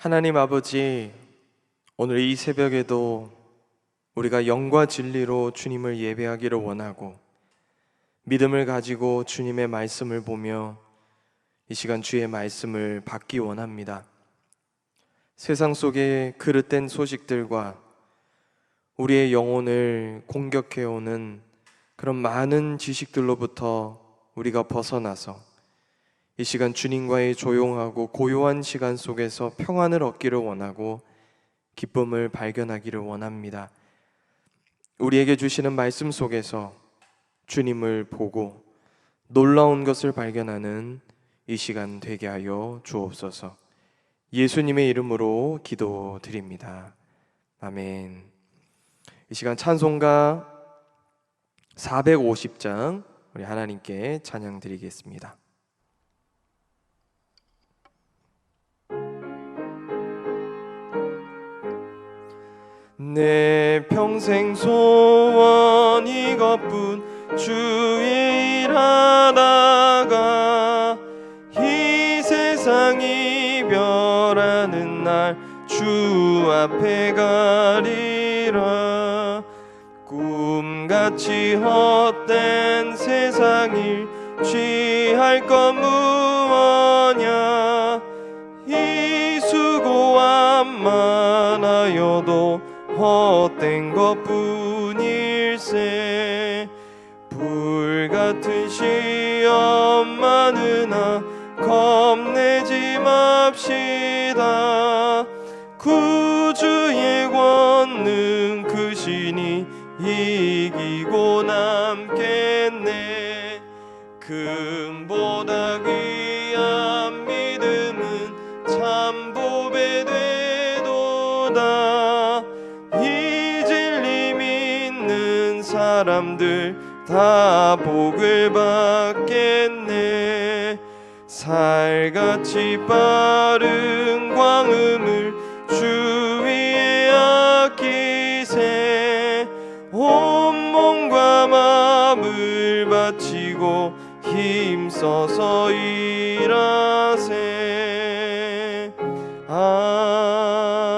하나님 아버지, 오늘 이 새벽에도 우리가 영과 진리로 주님을 예배하기를 원하고 믿음을 가지고 주님의 말씀을 보며 이 시간 주의 말씀을 받기 원합니다. 세상 속의 그릇된 소식들과 우리의 영혼을 공격해오는 그런 많은 지식들로부터 우리가 벗어나서 이 시간 주님과의 조용하고 고요한 시간 속에서 평안을 얻기를 원하고 기쁨을 발견하기를 원합니다. 우리에게 주시는 말씀 속에서 주님을 보고 놀라운 것을 발견하는 이 시간 되게 하여 주옵소서. 예수님의 이름으로 기도드립니다. 아멘. 이 시간 찬송가 450장 우리 하나님께 찬양 드리겠습니다. 내 평생 소원 이것뿐, 주의 일 하다가 이 세상 이별하는 날 주 앞에 가리라. 꿈같이 헛된 세상 일 취할 것 무엇냐. 이 수고함 많아여도 헛된 것뿐일세. 불같은 시험 많으나 겁내지 맙시다. 구주의 권능 크시니 이기고 남겠네. 금보다 귀한 믿음은 참 보배 되도다. 이 진리 믿는 사람들 다 복을 받겠네. 살같이 빠른 광음을 주 위에 아끼세. 온 몸과 마음을 바치고 힘써서 일하세. 아멘.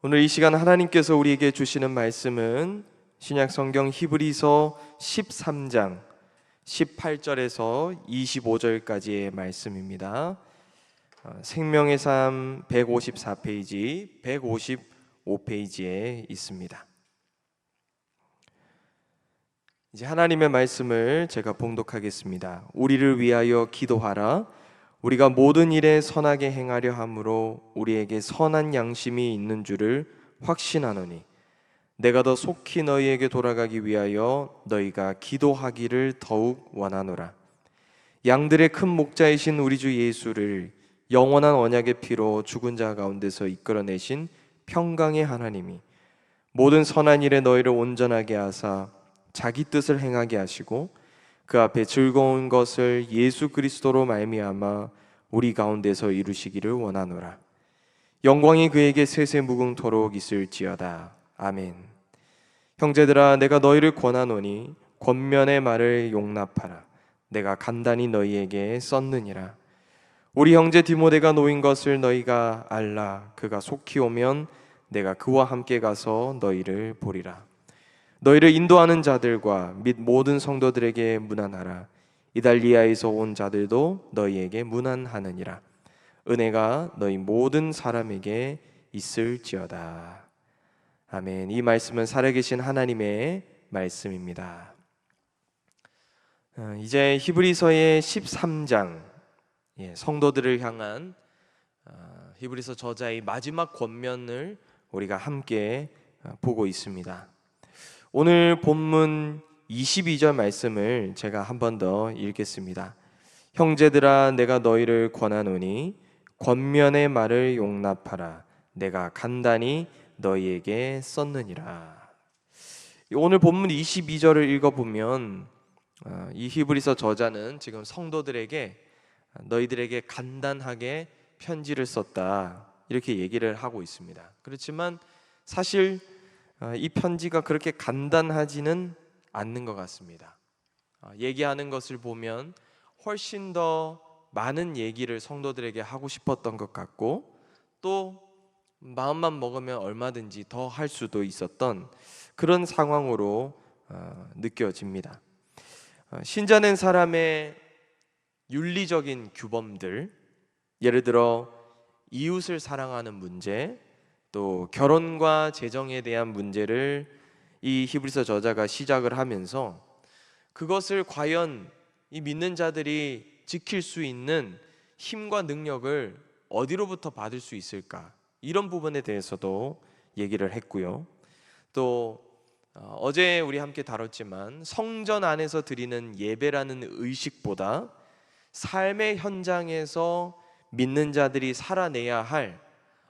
오늘 이 시간 하나님께서 우리에게 주시는 말씀은 신약 성경 히브리서 13장 18절에서 25절까지의 말씀입니다. 생명의 삶 154페이지, 155페이지에 있습니다. 이제 하나님의 말씀을 제가 봉독하겠습니다. 우리를 위하여 기도하라. 우리가 모든 일에 선하게 행하려 함으로 우리에게 선한 양심이 있는 줄을 확신하노니 내가 더 속히 너희에게 돌아가기 위하여 너희가 기도하기를 더욱 원하노라. 양들의 큰 목자이신 우리 주 예수를 영원한 언약의 피로 죽은 자 가운데서 이끌어내신 평강의 하나님이 모든 선한 일에 너희를 온전하게 하사 자기 뜻을 행하게 하시고 그 앞에 즐거운 것을 예수 그리스도로 말미암아 우리 가운데서 이루시기를 원하노라. 영광이 그에게 세세무궁토록 있을지어다. 아멘. 형제들아, 내가 너희를 권하노니 권면의 말을 용납하라. 내가 간단히 너희에게 썼느니라. 우리 형제 디모데가 놓인 것을 너희가 알라. 그가 속히 오면 내가 그와 함께 가서 너희를 보리라. 너희를 인도하는 자들과 및 모든 성도들에게 문안하라. 이달리아에서 온 자들도 너희에게 문안하느니라. 은혜가 너희 모든 사람에게 있을지어다. 아멘. 이 말씀은 살아계신 하나님의 말씀입니다. 이제 히브리서의 13장, 성도들을 향한 히브리서 저자의 마지막 권면을 우리가 함께 보고 있습니다. 오늘 본문 22절 말씀을 제가 한 번 더 읽겠습니다. 형제들아, 내가 너희를 권하노니 권면의 말을 용납하라. 내가 간단히 너희에게 썼느니라. 오늘 본문 22절을 읽어보면 이 히브리서 저자는 지금 성도들에게 너희들에게 간단하게 편지를 썼다 이렇게 얘기를 하고 있습니다. 그렇지만 사실 이 편지가 그렇게 간단하지는 않는 것 같습니다. 얘기하는 것을 보면 훨씬 더 많은 얘기를 성도들에게 하고 싶었던 것 같고, 또 마음만 먹으면 얼마든지 더 할 수도 있었던 그런 상황으로 느껴집니다. 신자는 사람의 윤리적인 규범들, 예를 들어 이웃을 사랑하는 문제, 또 결혼과 재정에 대한 문제를 이 히브리서 저자가 시작을 하면서 그것을 과연 이 믿는 자들이 지킬 수 있는 힘과 능력을 어디로부터 받을 수 있을까, 이런 부분에 대해서도 얘기를 했고요. 또 어제 우리 함께 다뤘지만 성전 안에서 드리는 예배라는 의식보다 삶의 현장에서 믿는 자들이 살아내야 할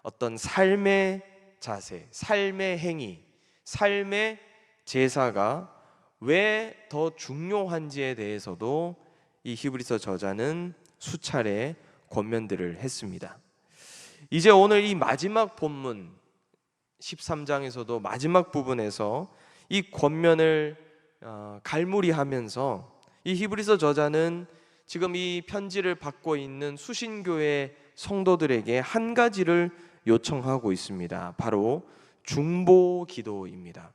어떤 삶의 자세, 삶의 행위, 삶의 제사가 왜 더 중요한지에 대해서도 이 히브리서 저자는 수차례 권면들을 했습니다. 이제 오늘 이 마지막 본문 13장에서도 마지막 부분에서 이 권면을 갈무리하면서 이 히브리서 저자는 지금 이 편지를 받고 있는 수신교회 성도들에게 한 가지를 요청하고 있습니다. 바로 중보 기도입니다.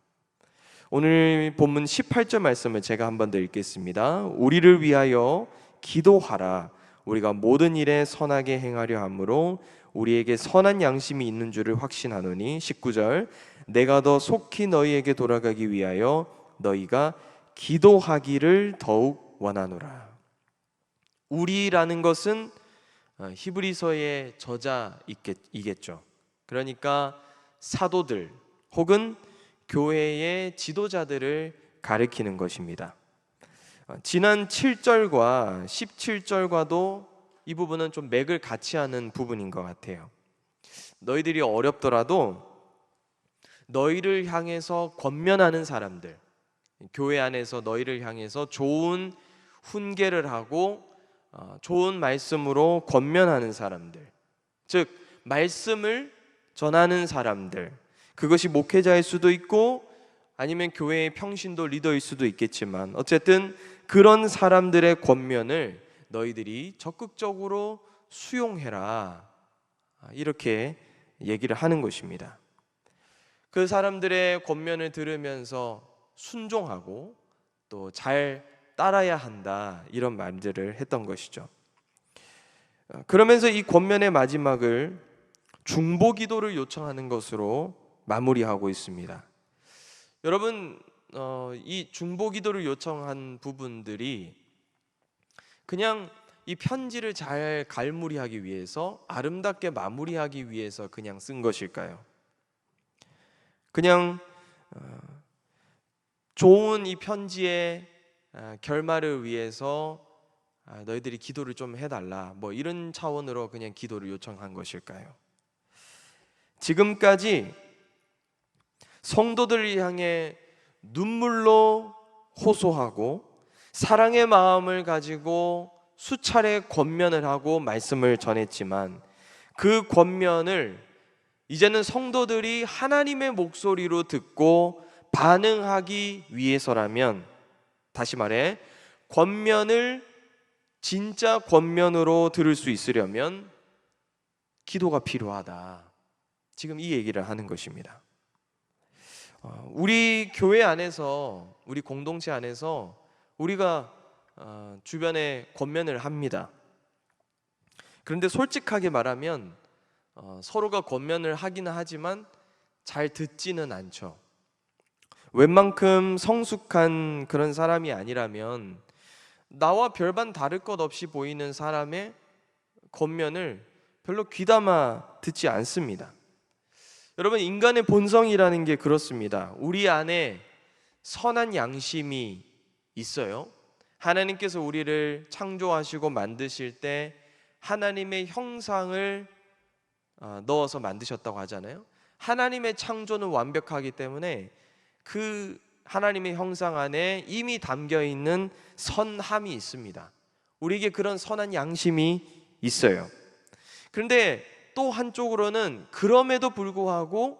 오늘 본문 18절 말씀을 제가 한번 더 읽겠습니다. 우리를 위하여 기도하라. 우리가 모든 일에 선하게 행하려 함으로 우리에게 선한 양심이 있는 줄을 확신하노니. 19절 내가 더 속히 너희에게 돌아가기 위하여 너희가 기도하기를 더욱 원하노라. 우리라는 것은 히브리서의 저자이겠죠. 그러니까 사도들 혹은 교회의 지도자들을 가리키는 것입니다. 지난 7절과 17절과도 이 부분은 좀 맥을 같이 하는 부분인 것 같아요. 너희들이 어렵더라도 너희를 향해서 권면하는 사람들, 교회 안에서 너희를 향해서 좋은 훈계를 하고 좋은 말씀으로 권면하는 사람들, 즉 말씀을 전하는 사람들, 그것이 목회자일 수도 있고 아니면 교회의 평신도 리더일 수도 있겠지만 어쨌든 그런 사람들의 권면을 너희들이 적극적으로 수용해라, 이렇게 얘기를 하는 것입니다. 그 사람들의 권면을 들으면서 순종하고 또 잘 따라야 한다, 이런 말들을 했던 것이죠. 그러면서 이 권면의 마지막을 중보 기도를 요청하는 것으로 마무리하고 있습니다. 여러분, 이 중보 기도를 요청한 부분들이 그냥 이 편지를 잘 갈무리하기 위해서, 아름답게 마무리하기 위해서 그냥 쓴 것일까요? 그냥 좋은 이 편지의 결말을 위해서 너희들이 기도를 좀 해달라, 뭐 이런 차원으로 그냥 기도를 요청한 것일까요? 지금까지 성도들을 향해 눈물로 호소하고 사랑의 마음을 가지고 수차례 권면을 하고 말씀을 전했지만 그 권면을 이제는 성도들이 하나님의 목소리로 듣고 반응하기 위해서라면, 다시 말해 권면을 진짜 권면으로 들을 수 있으려면 기도가 필요하다, 지금 이 얘기를 하는 것입니다. 우리 교회 안에서, 우리 공동체 안에서 우리가 주변에 권면을 합니다. 그런데 솔직하게 말하면 서로가 권면을 하기는 하지만 잘 듣지는 않죠. 웬만큼 성숙한 그런 사람이 아니라면 나와 별반 다를 것 없이 보이는 사람의 권면을 별로 귀담아 듣지 않습니다. 여러분, 인간의 본성이라는 게 그렇습니다. 우리 안에 선한 양심이 있어요. 하나님께서 우리를 창조하시고 만드실 때 하나님의 형상을 넣어서 만드셨다고 하잖아요. 하나님의 창조는 완벽하기 때문에 그 하나님의 형상 안에 이미 담겨 있는 선함이 있습니다. 우리에게 그런 선한 양심이 있어요. 그런데 또 한쪽으로는 그럼에도 불구하고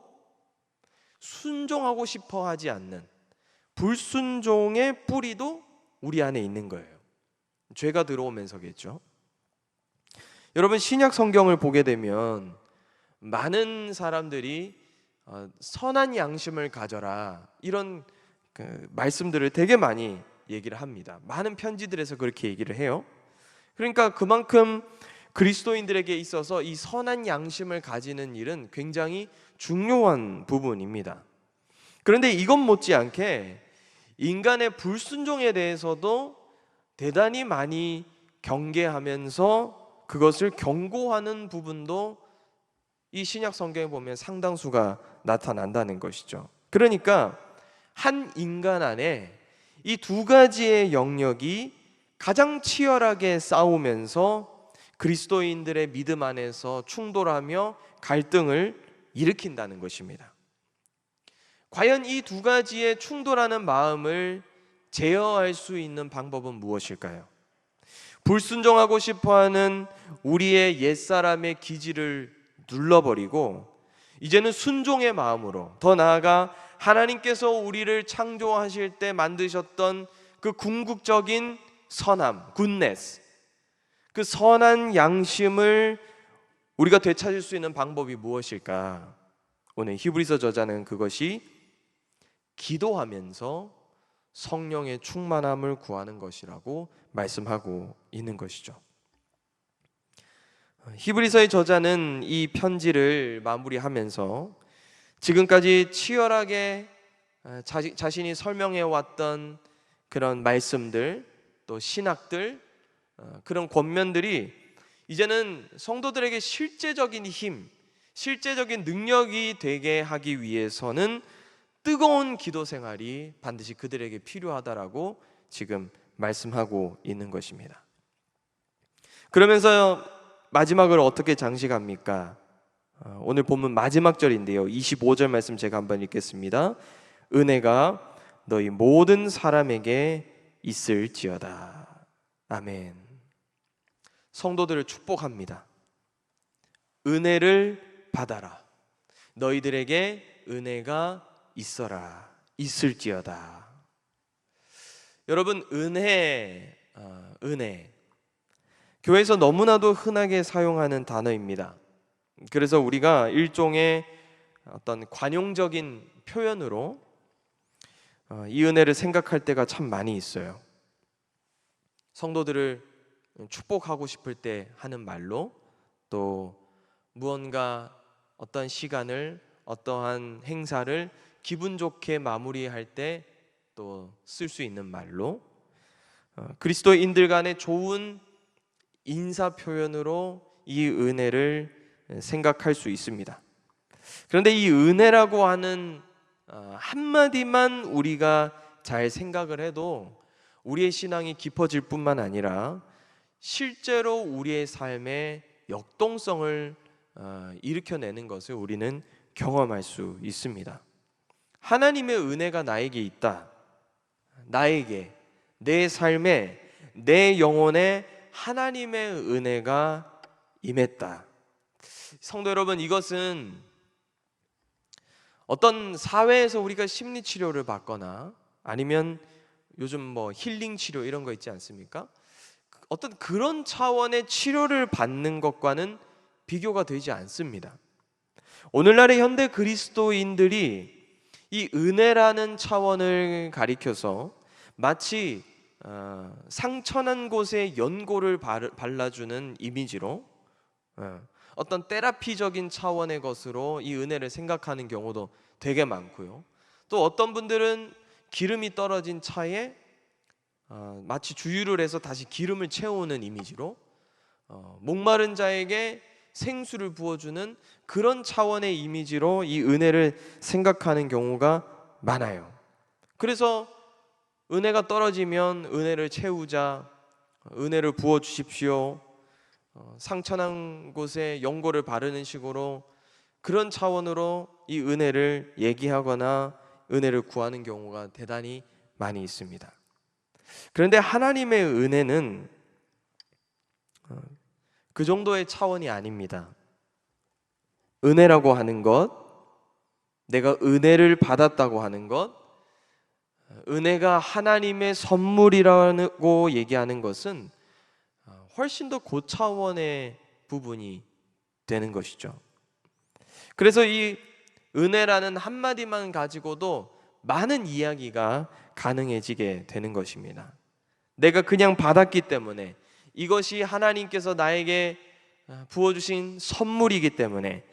순종하고 싶어 하지 않는 불순종의 뿌리도 우리 안에 있는 거예요. 죄가 들어오면서겠죠. 여러분, 신약 성경을 보게 되면 많은 사람들이 선한 양심을 가져라, 이런 말씀들을 되게 많이 얘기를 합니다. 많은 편지들에서 그렇게 얘기를 해요. 그러니까 그만큼 그리스도인들에게 있어서 이 선한 양심을 가지는 일은 굉장히 중요한 부분입니다. 그런데 이것 못지않게 인간의 불순종에 대해서도 대단히 많이 경계하면서 그것을 경고하는 부분도 이 신약 성경에 보면 상당수가 나타난다는 것이죠. 그러니까 한 인간 안에 이 두 가지의 영역이 가장 치열하게 싸우면서 그리스도인들의 믿음 안에서 충돌하며 갈등을 일으킨다는 것입니다. 과연 이 두 가지의 충돌하는 마음을 제어할 수 있는 방법은 무엇일까요? 불순종하고 싶어하는 우리의 옛사람의 기질을 눌러버리고 이제는 순종의 마음으로, 더 나아가 하나님께서 우리를 창조하실 때 만드셨던 그 궁극적인 선함, 굿네스, 그 선한 양심을 우리가 되찾을 수 있는 방법이 무엇일까? 오늘 히브리서 저자는 그것이 기도하면서 성령의 충만함을 구하는 것이라고 말씀하고 있는 것이죠. 히브리서의 저자는 이 편지를 마무리하면서 지금까지 치열하게 자신이 설명해 왔던 그런 말씀들, 또 신학들, 그런 권면들이 이제는 성도들에게 실제적인 힘, 실제적인 능력이 되게 하기 위해서는 뜨거운 기도 생활이 반드시 그들에게 필요하다라고 지금 말씀하고 있는 것입니다. 그러면서 마지막을 어떻게 장식합니까? 오늘 본문 마지막 절인데요, 25절 말씀 제가 한번 읽겠습니다. 은혜가 너희 모든 사람에게 있을지어다. 아멘. 성도들을 축복합니다. 은혜를 받아라. 너희들에게 은혜가 있어라. 있을지어다. 여러분, 은혜, 교회에서 너무나도 흔하게 사용하는 단어입니다. 그래서 우리가 일종의 어떤 관용적인 표현으로 이 은혜를 생각할 때가 참 많이 있어요. 성도들을 축복하고 싶을 때 하는 말로, 또 무언가 어떤 시간을, 어떠한 행사를 기분 좋게 마무리할 때 또 쓸 수 있는 말로, 그리스도인들 간의 좋은 인사 표현으로 이 은혜를 생각할 수 있습니다. 그런데 이 은혜라고 하는 한마디만 우리가 잘 생각을 해도 우리의 신앙이 깊어질 뿐만 아니라 실제로 우리의 삶에 역동성을 일으켜내는 것을 우리는 경험할 수 있습니다. 하나님의 은혜가 나에게 있다. 나에게, 내 삶에, 내 영혼에 하나님의 은혜가 임했다. 성도 여러분, 이것은 어떤 사회에서 우리가 심리 치료를 받거나 아니면 요즘 힐링 치료 이런 거 있지 않습니까? 어떤 그런 차원의 치료를 받는 것과는 비교가 되지 않습니다. 오늘날의 현대 그리스도인들이 이 은혜라는 차원을 가리켜서 마치 상처난 곳에 연고를 발라주는 이미지로 어떤 테라피적인 차원의 것으로 이 은혜를 생각하는 경우도 되게 많고요. 또 어떤 분들은 기름이 떨어진 차에 마치 주유를 해서 다시 기름을 채우는 이미지로 목마른 자에게 생수를 부어주는 그런 차원의 이미지로 이 은혜를 생각하는 경우가 많아요. 그래서 은혜가 떨어지면 은혜를 채우자, 은혜를 부어주십시오, 상처난 곳에 연고를 바르는 식으로 그런 차원으로 이 은혜를 얘기하거나 은혜를 구하는 경우가 대단히 많이 있습니다. 그런데 하나님의 은혜는 그 정도의 차원이 아닙니다. 은혜라고 하는 것, 내가 은혜를 받았다고 하는 것, 은혜가 하나님의 선물이라고 얘기하는 것은 훨씬 더 고차원의 부분이 되는 것이죠. 그래서 이 은혜라는 한마디만 가지고도 많은 이야기가 가능해지게 되는 것입니다. 내가 그냥 받았기 때문에, 이것이 하나님께서 나에게 부어주신 선물이기 때문에,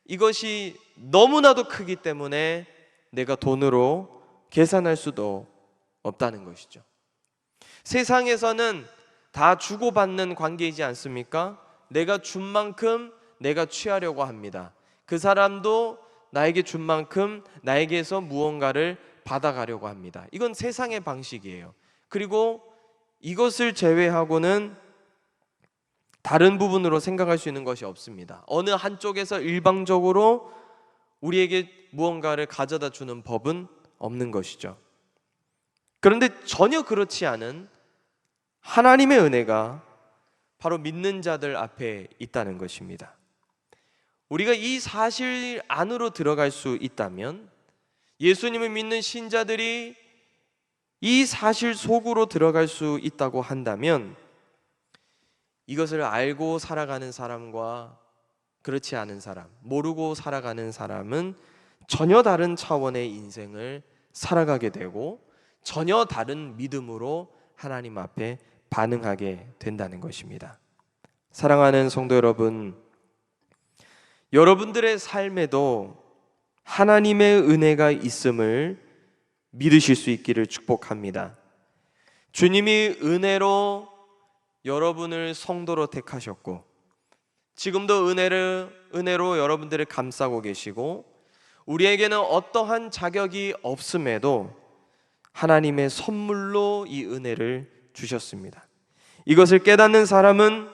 이것이 너무나도 크기 때문에 내가 돈으로 계산할 수도 없다는 것이죠. 세상에서는 다 주고받는 관계이지 않습니까? 내가 준 만큼 내가 취하려고 합니다. 그 사람도 나에게 준 만큼 나에게서 무언가를 받아가려고 합니다. 이건 세상의 방식이에요. 그리고 이것을 제외하고는 다른 부분으로 생각할 수 있는 것이 없습니다. 어느 한쪽에서 일방적으로 우리에게 무언가를 가져다 주는 법은 없는 것이죠. 그런데 전혀 그렇지 않은 하나님의 은혜가 바로 믿는 자들 앞에 있다는 것입니다. 우리가 이 사실 안으로 들어갈 수 있다면, 예수님을 믿는 신자들이 이 사실 속으로 들어갈 수 있다고 한다면, 이것을 알고 살아가는 사람과 그렇지 않은 사람, 모르고 살아가는 사람은 전혀 다른 차원의 인생을 살아가게 되고 전혀 다른 믿음으로 하나님 앞에 반응하게 된다는 것입니다. 사랑하는 성도 여러분, 여러분들의 삶에도 하나님의 은혜가 있음을 믿으실 수 있기를 축복합니다. 주님이 은혜로 여러분을 성도로 택하셨고, 지금도 은혜로 여러분들을 감싸고 계시고, 우리에게는 어떠한 자격이 없음에도 하나님의 선물로 이 은혜를 주셨습니다. 이것을 깨닫는 사람은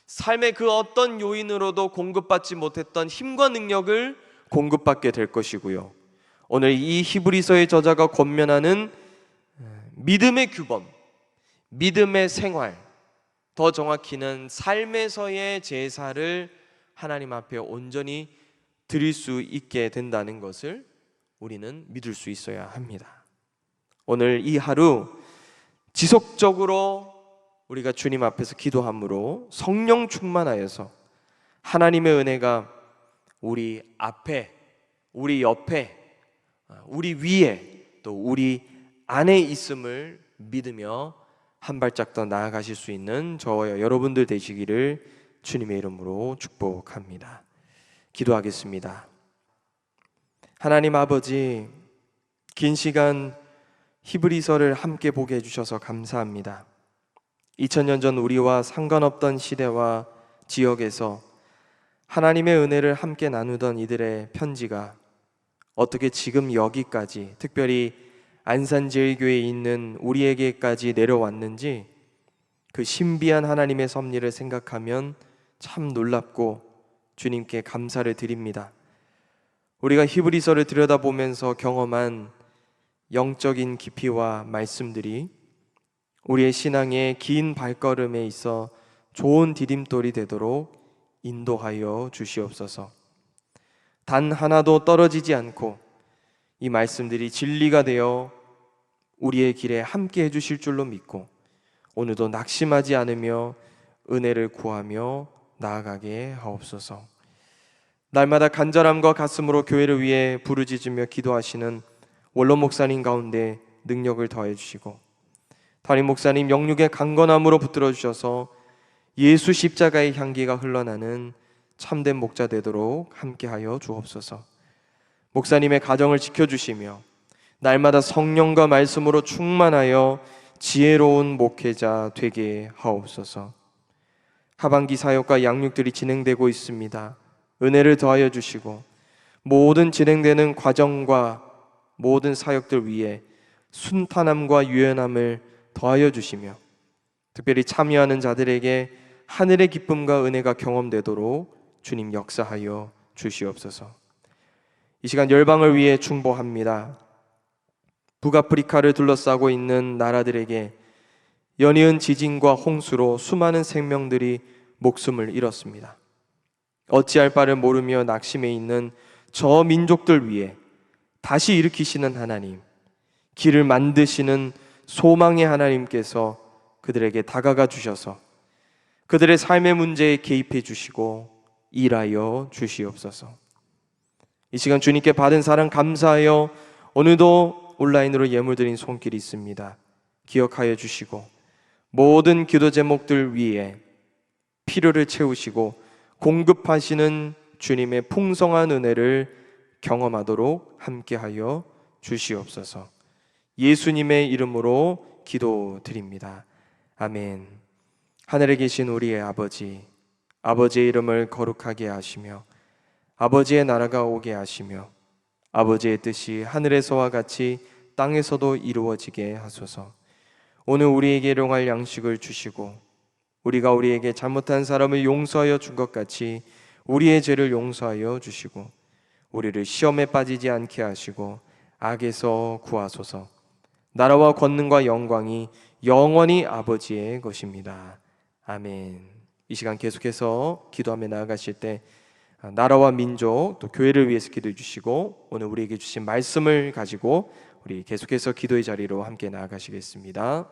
삶의 그 어떤 요인으로도 공급받지 못했던 힘과 능력을 공급받게 될 것이고요, 오늘 이 히브리서의 저자가 권면하는 믿음의 규범, 믿음의 생활, 더 정확히는 삶에서의 제사를 하나님 앞에 온전히 드릴 수 있게 된다는 것을 우리는 믿을 수 있어야 합니다. 오늘 이 하루 지속적으로 우리가 주님 앞에서 기도함으로 성령 충만하여서 하나님의 은혜가 우리 앞에, 우리 옆에, 우리 위에, 또 우리 안에 있음을 믿으며 한 발짝 더 나아가실 수 있는 저와 여러분들 되시기를 주님의 이름으로 축복합니다. 기도하겠습니다. 하나님 아버지, 긴 시간 히브리서를 함께 보게 해주셔서 감사합니다. 2000년 전 우리와 상관없던 시대와 지역에서 하나님의 은혜를 함께 나누던 이들의 편지가 어떻게 지금 여기까지, 특별히 안산제일교회에 있는 우리에게까지 내려왔는지, 그 신비한 하나님의 섭리를 생각하면 참 놀랍고 주님께 감사를 드립니다. 우리가 히브리서를 들여다보면서 경험한 영적인 깊이와 말씀들이 우리의 신앙의 긴 발걸음에 있어 좋은 디딤돌이 되도록 인도하여 주시옵소서. 단 하나도 떨어지지 않고 이 말씀들이 진리가 되어 우리의 길에 함께 해주실 줄로 믿고, 오늘도 낙심하지 않으며 은혜를 구하며 나아가게 하옵소서. 날마다 간절함과 가슴으로 교회를 위해 부르짖으며 기도하시는 원로 목사님 가운데 능력을 더해 주시고, 담임 목사님 영육의 강건함으로 붙들어 주셔서 예수 십자가의 향기가 흘러나는 참된 목자 되도록 함께하여 주옵소서. 목사님의 가정을 지켜주시며 날마다 성령과 말씀으로 충만하여 지혜로운 목회자 되게 하옵소서. 하반기 사역과 양육들이 진행되고 있습니다. 은혜를 더하여 주시고 모든 진행되는 과정과 모든 사역들 위에 순탄함과 유연함을 더하여 주시며, 특별히 참여하는 자들에게 하늘의 기쁨과 은혜가 경험되도록 주님 역사하여 주시옵소서. 이 시간 열방을 위해 중보합니다. 북아프리카를 둘러싸고 있는 나라들에게 연이은 지진과 홍수로 수많은 생명들이 목숨을 잃었습니다. 어찌할 바를 모르며 낙심해 있는 저 민족들 위해 다시 일으키시는 하나님, 길을 만드시는 소망의 하나님께서 그들에게 다가가 주셔서 그들의 삶의 문제에 개입해 주시고 일하여 주시옵소서. 이 시간 주님께 받은 사랑 감사하여 오늘도 온라인으로 예물 드린 손길이 있습니다. 기억하여 주시고 모든 기도 제목들 위에 필요를 채우시고 공급하시는 주님의 풍성한 은혜를 경험하도록 함께하여 주시옵소서. 예수님의 이름으로 기도드립니다. 아멘. 하늘에 계신 우리의 아버지, 아버지의 이름을 거룩하게 하시며 아버지의 나라가 오게 하시며 아버지의 뜻이 하늘에서와 같이 땅에서도 이루어지게 하소서. 오늘 우리에게 일용할 양식을 주시고 우리가 우리에게 잘못한 사람을 용서하여 준 것 같이 우리의 죄를 용서하여 주시고 우리를 시험에 빠지지 않게 하시고 악에서 구하소서. 나라와 권능과 영광이 영원히 아버지의 것입니다. 아멘. 이 시간 계속해서 기도하며 나아가실 때 나라와 민족 또 교회를 위해서 기도해 주시고 오늘 우리에게 주신 말씀을 가지고 우리 계속해서 기도의 자리로 함께 나아가시겠습니다.